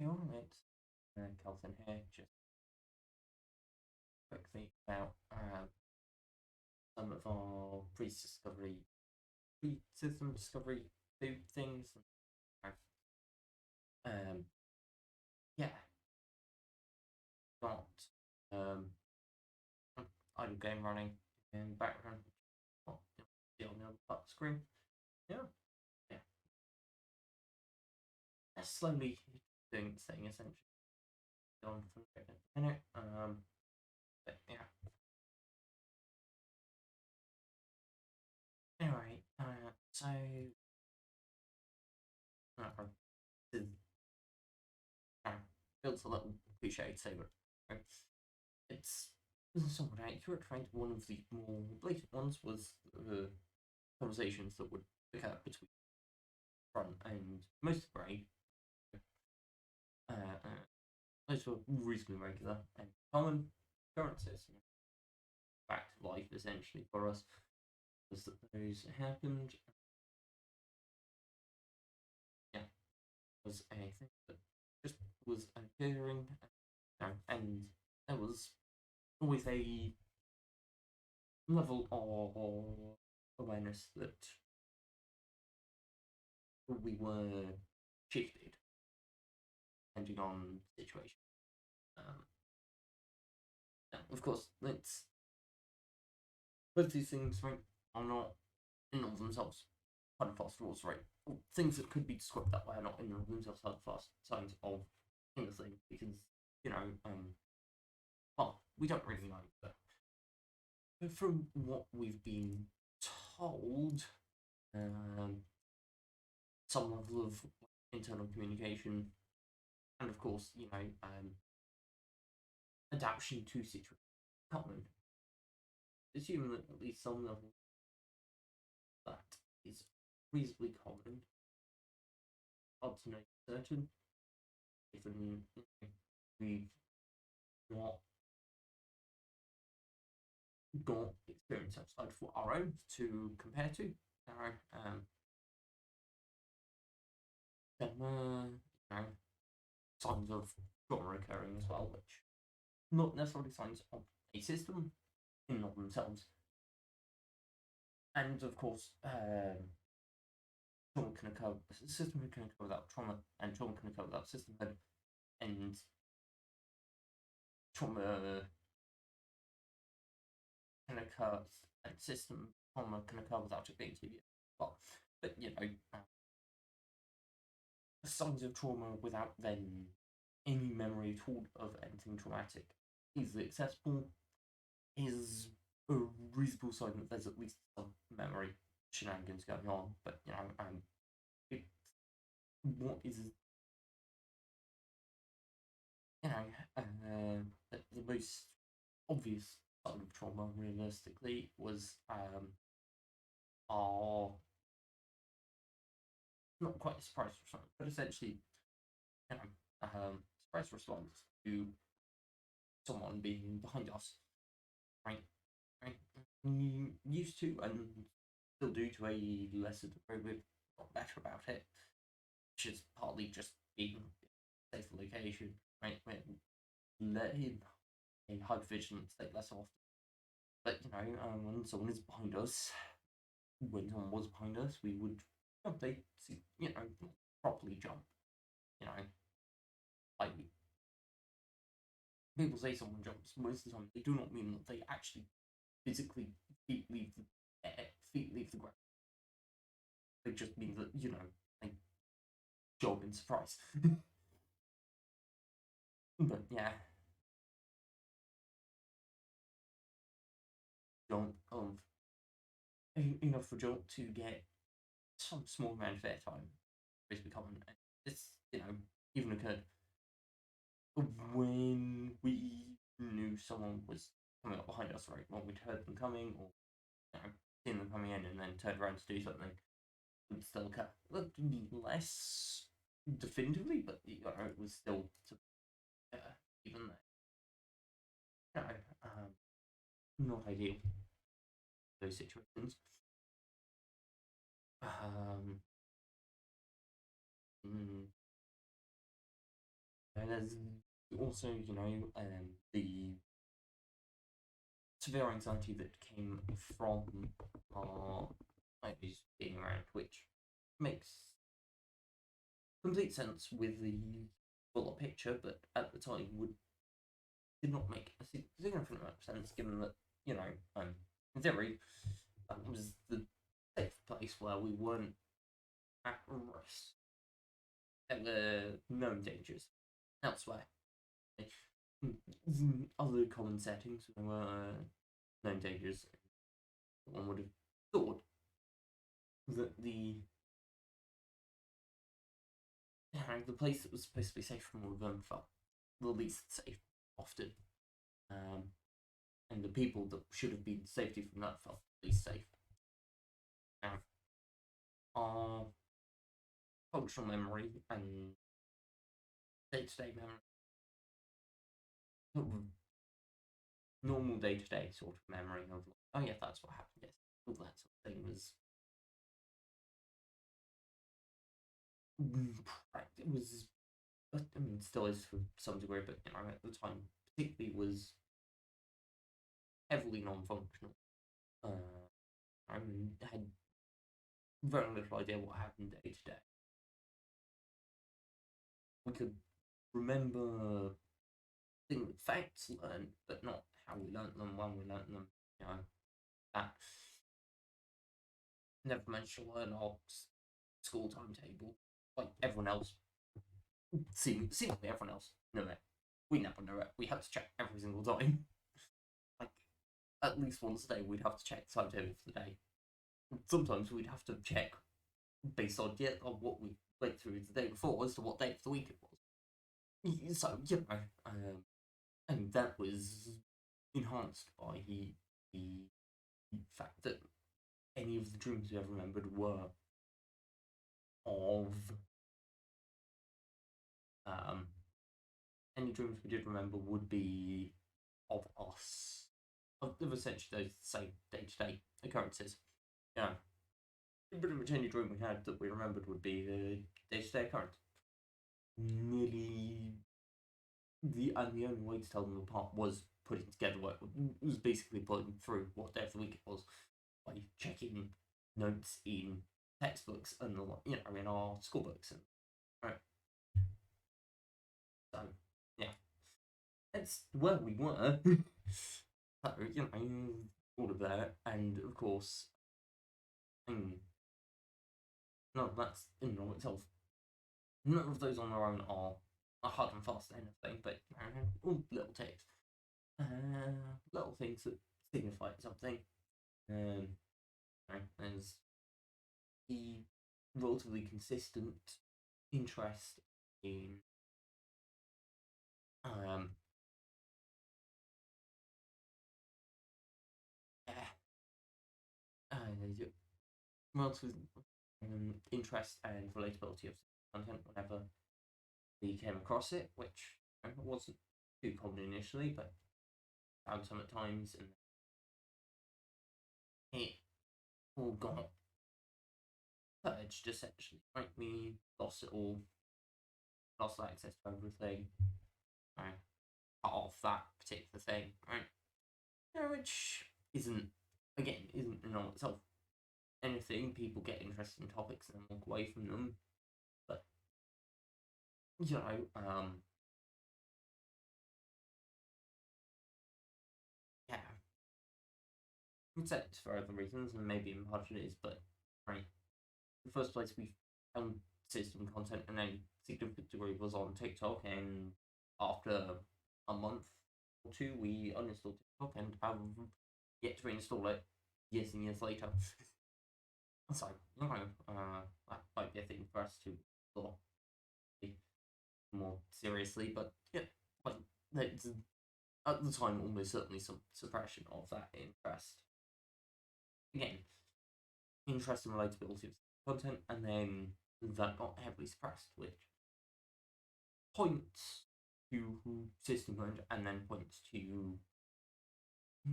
Alright, Celthyn here, just quickly about some of our pre-system discovery food things. Um, yeah, got um, idle game running in background. Not see on the other part of the screen. Yeah, yeah, slowly doing its thing essentially. On for a minute. But yeah. Anyway, so this feels a little cliche to say, but it's somewhat accurate, right? One of the more blatant ones was the conversations that would occur between front and most of brain. Those were reasonably regular and common occurrences. Back to life, essentially, for us, was that those happened. Yeah, was a thing that just was occurring, and there was always a level of awareness that we were shifted depending on the situation. Of course, it's both these things, right, are not in of themselves hard and fast rules, right? Things that could be described that way are not in of themselves hard and fast signs of anything because well, we don't really know, but from what we've been told, some level of internal communication, and of course, adaptation to situations common. Assuming that at least some level that is reasonably common, hard to know for certain, given we've not got experience outside for our own to compare to. Then signs of trauma occurring as well, which not necessarily signs of a system in and of themselves. And of course, trauma can occur, system can occur without trauma, and trauma can occur without systemhood, and trauma can occur, and system trauma can occur without it being tedious. Well, but signs of trauma without then any memory at all of anything traumatic easily accessible is a reasonable sign that there's at least some memory shenanigans going on. But it, what is the most obvious sign of trauma realistically was our not quite a surprise response, but essentially surprise response to someone being behind us, right? Right? We used to and still do to a lesser degree. We've got better about it, which is partly just being a safe location, right? Let him a hyper vigilant state less often. But when someone is behind us, when someone was behind us, we would they properly jump. Like people say someone jumps, most of the time they do not mean that they actually physically feet leave the air, feet leave the ground. They just mean that they jump in surprise. But yeah, jump of enough for jump to get some small amount of airtime is becoming. It's even occurred when we knew someone was coming up behind us, right? When we'd heard them coming or seen them coming in and then turned around to do something, would still occur. Less definitively, but it was still even there. Not ideal those situations. there's also, the severe anxiety that came from our ideas being around, which makes complete sense with the fuller picture, but at the time did not make a significant amount of sense, given that, in theory, that was the safe place where we weren't at risk. There were known dangers elsewhere. Other common settings, there were known dangers. One would have thought that the place that was supposed to be safe from all of them felt the least safe often. And the people that should have been safety from that felt the least safe. Now, our functional memory and day-to-day memory, normal day-to-day sort of memory of, oh yeah, that's what happened, yes, all that sort of thing was, it was, I mean, still is to some degree, but at the time, particularly, was heavily non-functional. I had very little idea what happened day to day. We could remember facts learned, but not how we learnt them, when we learnt them. That never managed to learn our school timetable like everyone else. Seemingly everyone else knew it. We never knew it. We had to check every single time. Like, at least once a day, we'd have to check the timetable for the day. Sometimes we'd have to check based on what we went through the day before as to what day of the week it was. So, and that was enhanced by the fact that any of the dreams we ever remembered were of any dreams we did remember would be of us, of essentially those same day-to-day occurrences. Pretty much any dream we had that we remembered would be a day-to-day occurrence. Nearly the only way to tell them apart was putting together what was basically putting through what day of the week it was by checking notes in textbooks and in our school books, and right. So yeah, that's where we were. So all of that, and of course, no, that's in and of itself. None of those on their own are a hard and fast anything, but all little tips, little things that signify something. There's the relatively consistent interest in relative interest and relatability of content whenever we came across it, which wasn't too common initially, but found some at times, and it all got purged essentially. Right, we lost it all, lost access to everything, right? Cut off that particular thing, right? Which isn't in and of itself anything. People get interested in topics and then walk away from them, but yeah, I'd say it's for other reasons, and maybe in part it is, but right, the first place we found system content in a significant degree was on TikTok, and after a month or two, we uninstalled TikTok and have yet to reinstall it years and years later. So, that might be a thing for us to explore more seriously, but yeah, like, there's at the time almost certainly some suppression of that interest. Again, interest and relatability of content, and then that got heavily suppressed, which points to system mode and then points to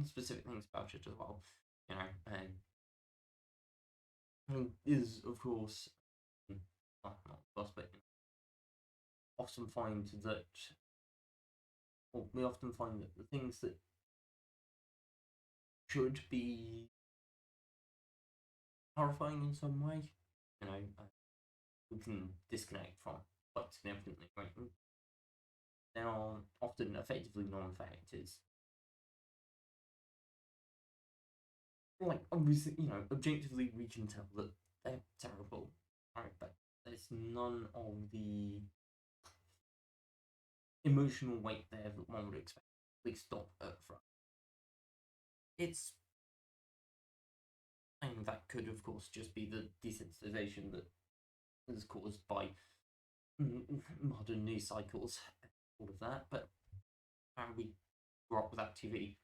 specific things about it as well, and is of course, not of course, but often find that, or we often find that the things that should be horrifying in some way, we can disconnect from quite significantly. Right? They are often effectively non-factors. Like, obviously, objectively we can tell that they're terrible, right? But there's none of the emotional weight there that one would expect, at least not up front. It's, and that could, of course, just be the desensitization that is caused by modern news cycles, all of that. But we grew up without TV,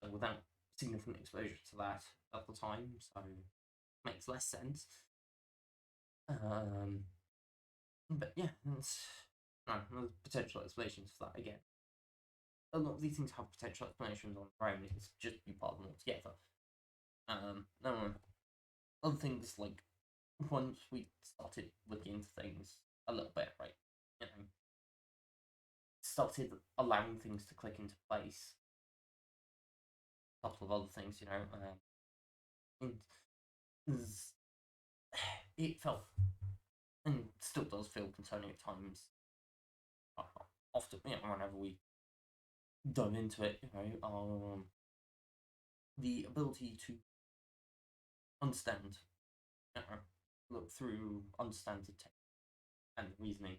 without significant exposure to that at the time, so it makes less sense. But yeah, there's potential explanations for that again. A lot of these things have potential explanations on their own. It's just be part of them altogether. Other things, like, once we started looking into things a little bit, right, started allowing things to click into place. A couple of other things, it felt, and still does feel, concerning at times. Often, whenever we dove into it, the ability to understand, look through, understand the text and the reasoning.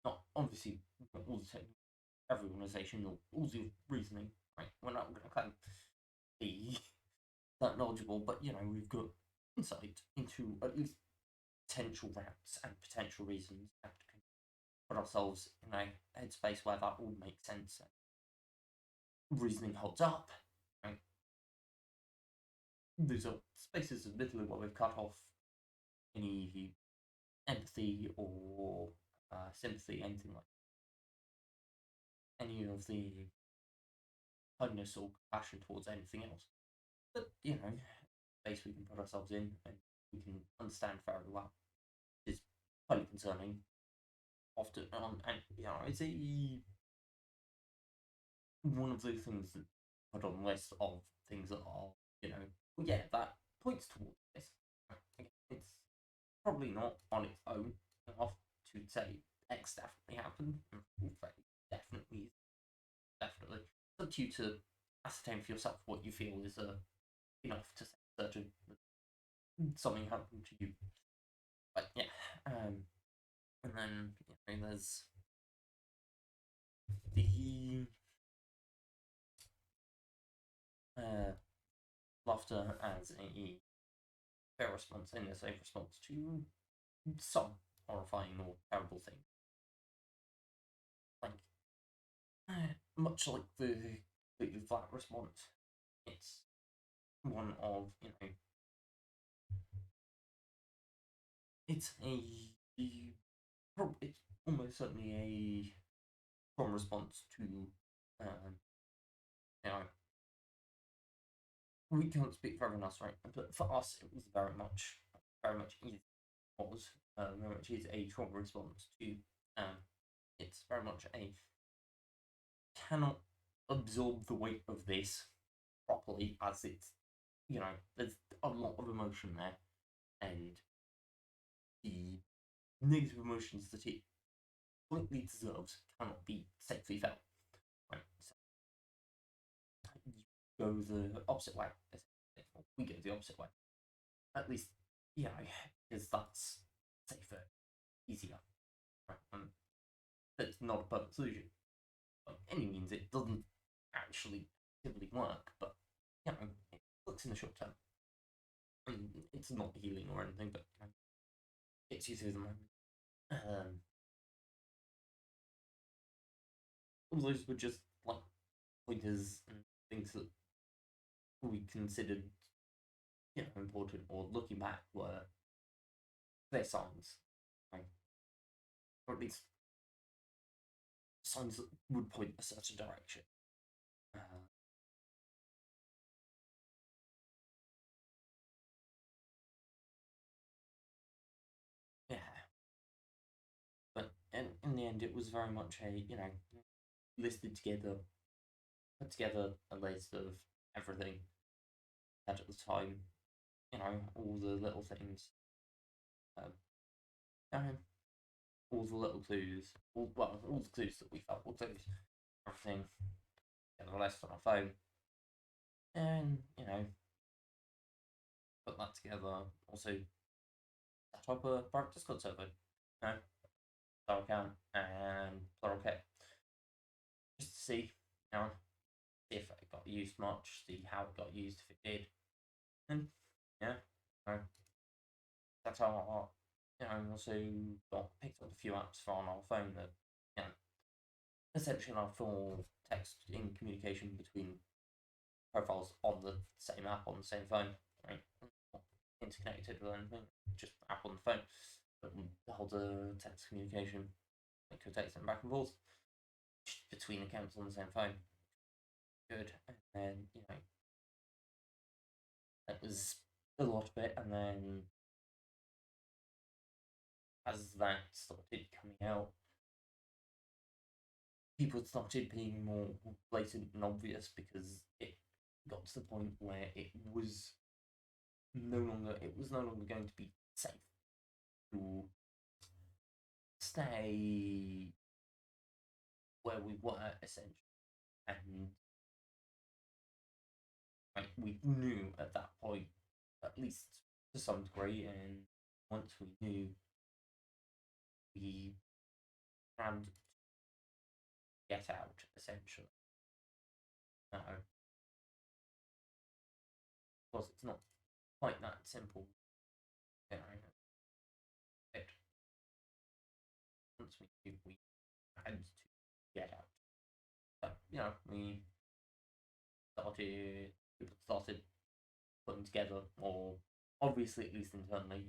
Not obviously not all the technique, every organisation, all the reasoning, right? We're not going to kind of be that knowledgeable, but we've got insight into at least potential routes and potential reasons, and put ourselves in a headspace where that all makes sense and reasoning holds up. Right? Those are spaces, admittedly, where we've cut off any empathy or sympathy, anything like any of the kindness or compassion towards anything else. But, space we can put ourselves in and we can understand fairly well is highly concerning. Often, and it's one of those things that put on the list of things that are, that points towards this. It's probably not on its own enough to say X definitely happened. Definitely, definitely. It's up to you to ascertain for yourself what you feel is enough to say certain something happened to you. But yeah, and then there's the laughter as a fair response and a safe response to some horrifying or terrible thing. Like, much like the completely flat response, it's one of, it's almost certainly a strong response to, we can't speak for everyone else, right? But for us, it was very much very much is a strong response to, it's very much a cannot absorb the weight of this properly, as it's, there's a lot of emotion there, and the negative emotions that it completely deserves cannot be safely felt. Right? So you go the opposite way. We go the opposite way. At least, because that's safer, easier. Right? That's not a perfect solution. By any means, it doesn't actually actively work, but it works in the short term. It's not healing or anything, but gets you through the moment. All those were just like pointers and things that we considered, important, or looking back were their signs, right? Or at least signs that would point a certain direction. Yeah, but in the end, it was very much a, listed together, put together a list of everything at the time, all the little things, um, all the little clues, all the clues that we felt were clues, everything, get the list on our phone, and put that together. Also, set up a private Discord server, Plural account and Plural Kit, just to see, if it got used much, see how it got used if it did, and that's how also got picked up a few apps on our phone that essentially allow for text in communication between profiles on the same app on the same phone, right? Not interconnected with anything, just app on the phone, but hold the text communication, like your texting back and forth between accounts on the same phone. Good, and then that was a lot of it, and then as that started coming out, people started being more blatant and obvious because it got to the point where it was no longer going to be safe to stay where we were essentially, and we knew at that point, at least to some degree, and once we knew, we had to get out essentially. Of course, it's not quite that simple. It, once we knew, we had to get out. So we started putting together, or obviously at least internally,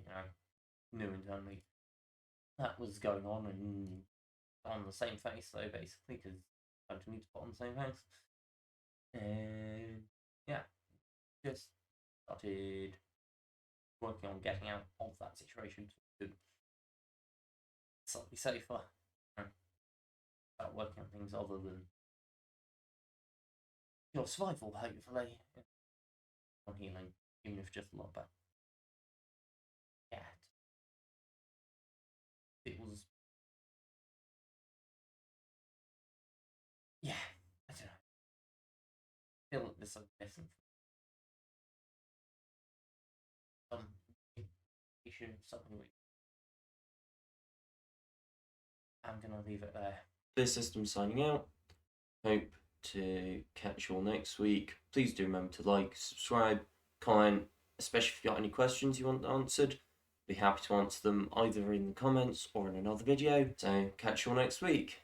knew internally that was going on, and on the same face though, basically, because don't need to put on the same face, and just started working on getting out of that situation to slightly safer. Start working on things other than your survival, hopefully, on healing, even if just a little bit. Yeah, it was. Yeah, I don't know. I feel like there's some missing some issue, something. I'm gonna leave it there. Pre-System signing out. Hope to catch you all next week. Please do remember to like, subscribe, comment, especially if you've got any questions you want answered. Be happy to answer them either in the comments or in another video. So catch you all next week.